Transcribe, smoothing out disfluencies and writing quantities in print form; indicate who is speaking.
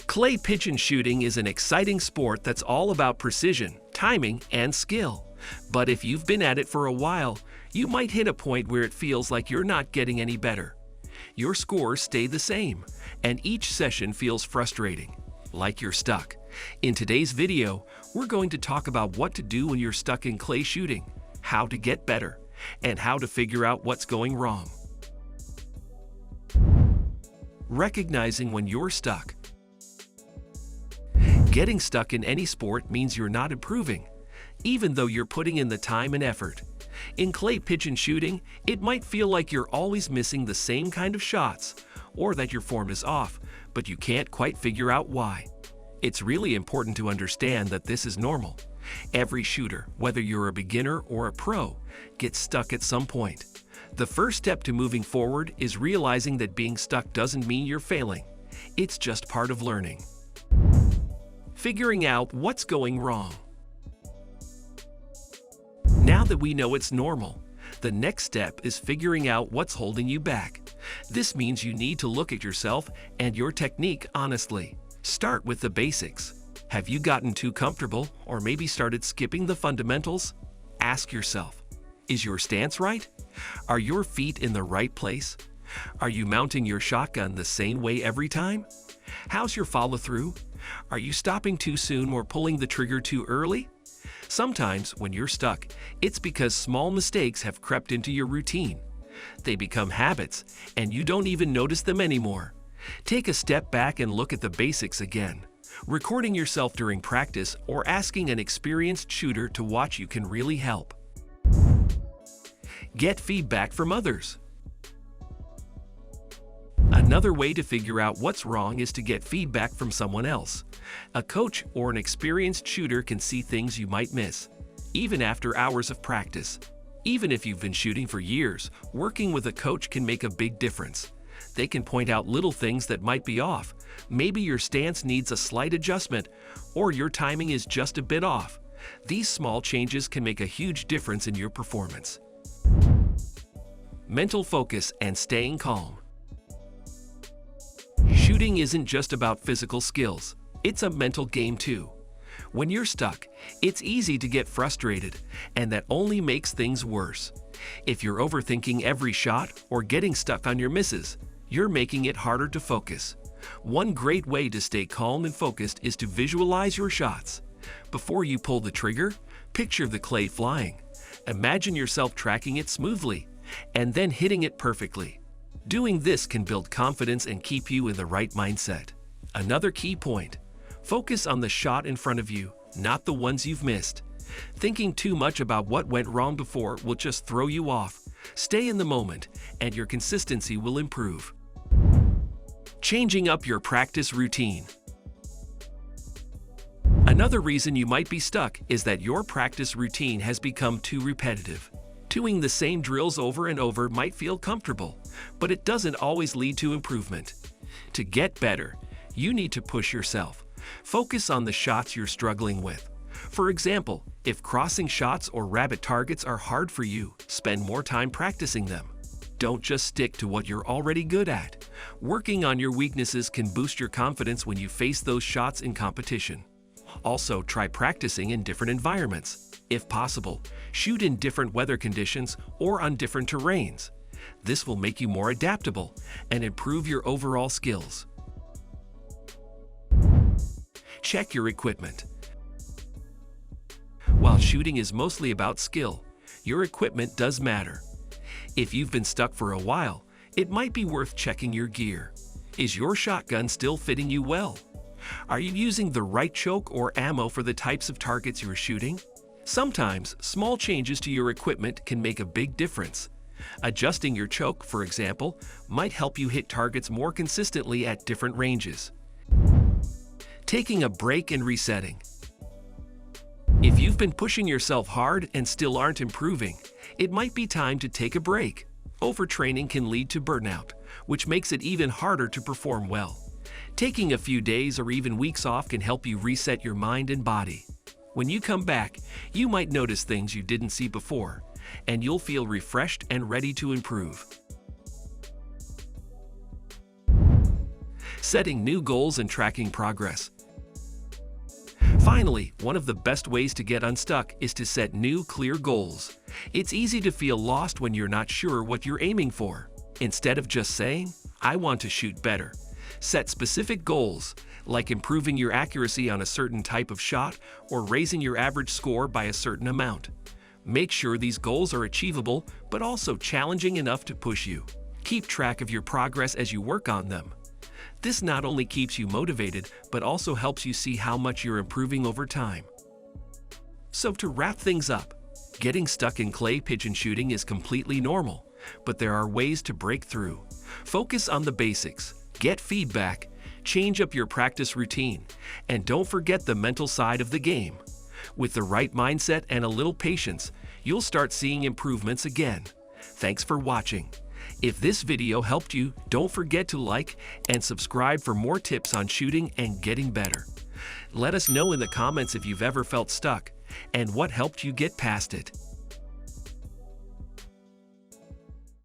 Speaker 1: Clay pigeon shooting is an exciting sport that's all about precision, timing, and skill. But if you've been at it for a while, you might hit a point where it feels like you're not getting any better. Your scores stay the same, and each session feels frustrating, like you're stuck. In today's video, we're going to talk about what to do when you're stuck in clay shooting, how to get better, and how to figure out what's going wrong. Recognizing when you're stuck. Getting stuck in any sport means you're not improving, even though you're putting in the time and effort. In clay pigeon shooting, it might feel like you're always missing the same kind of shots, or that your form is off, but you can't quite figure out why. It's really important to understand that this is normal. Every shooter, whether you're a beginner or a pro, gets stuck at some point. The first step to moving forward is realizing that being stuck doesn't mean you're failing. It's just part of learning. Figuring out what's going wrong. Now that we know it's normal, the next step is figuring out what's holding you back. This means you need to look at yourself and your technique honestly. Start with the basics. Have you gotten too comfortable or maybe started skipping the fundamentals? Ask yourself, is your stance right? Are your feet in the right place? Are you mounting your shotgun the same way every time? How's your follow-through? Are you stopping too soon or pulling the trigger too early? Sometimes, when you're stuck, it's because small mistakes have crept into your routine. They become habits, and you don't even notice them anymore. Take a step back and look at the basics again. Recording yourself during practice or asking an experienced shooter to watch you can really help. Get feedback from others. Another way to figure out what's wrong is to get feedback from someone else. A coach or an experienced shooter can see things you might miss, even after hours of practice. Even if you've been shooting for years, working with a coach can make a big difference. They can point out little things that might be off. Maybe your stance needs a slight adjustment, or your timing is just a bit off. These small changes can make a huge difference in your performance. Mental focus and staying calm. Shooting isn't just about physical skills, it's a mental game too. When you're stuck, it's easy to get frustrated, and that only makes things worse. If you're overthinking every shot or getting stuck on your misses, you're making it harder to focus. One great way to stay calm and focused is to visualize your shots. Before you pull the trigger, picture the clay flying. Imagine yourself tracking it smoothly, and then hitting it perfectly. Doing this can build confidence and keep you in the right mindset. Another key point: focus on the shot in front of you, not the ones you've missed. Thinking too much about what went wrong before will just throw you off. Stay in the moment, and your consistency will improve. Changing up your practice routine. Another reason you might be stuck is that your practice routine has become too repetitive. Doing the same drills over and over might feel comfortable, but it doesn't always lead to improvement. To get better, you need to push yourself. Focus on the shots you're struggling with. For example, if crossing shots or rabbit targets are hard for you, spend more time practicing them. Don't just stick to what you're already good at. Working on your weaknesses can boost your confidence when you face those shots in competition. Also, try practicing in different environments. If possible, shoot in different weather conditions or on different terrains. This will make you more adaptable and improve your overall skills. Check your equipment. While shooting is mostly about skill, your equipment does matter. If you've been stuck for a while, it might be worth checking your gear. Is your shotgun still fitting you well? Are you using the right choke or ammo for the types of targets you're shooting? Sometimes, small changes to your equipment can make a big difference. Adjusting your choke, for example, might help you hit targets more consistently at different ranges. Taking a break and resetting. If you've been pushing yourself hard and still aren't improving, it might be time to take a break. Overtraining can lead to burnout, which makes it even harder to perform well. Taking a few days or even weeks off can help you reset your mind and body. When you come back, you might notice things you didn't see before, and you'll feel refreshed and ready to improve. setting new goals and tracking progress. Finally, one of the best ways to get unstuck is to set new, clear goals. It's easy to feel lost when you're not sure what you're aiming for. Instead of just saying, "I want to shoot better," set specific goals, like improving your accuracy on a certain type of shot or raising your average score by a certain amount. Make sure these goals are achievable, but also challenging enough to push you. Keep track of your progress as you work on them. This not only keeps you motivated, but also helps you see how much you're improving over time. So to wrap things up, getting stuck in clay pigeon shooting is completely normal, but there are ways to break through. Focus on the basics, get feedback, change up your practice routine, and don't forget the mental side of the game. With the right mindset and a little patience, you'll start seeing improvements again. Thanks for watching. If this video helped you, don't forget to like and subscribe for more tips on shooting and getting better. Let us know in the comments if you've ever felt stuck and what helped you get past it.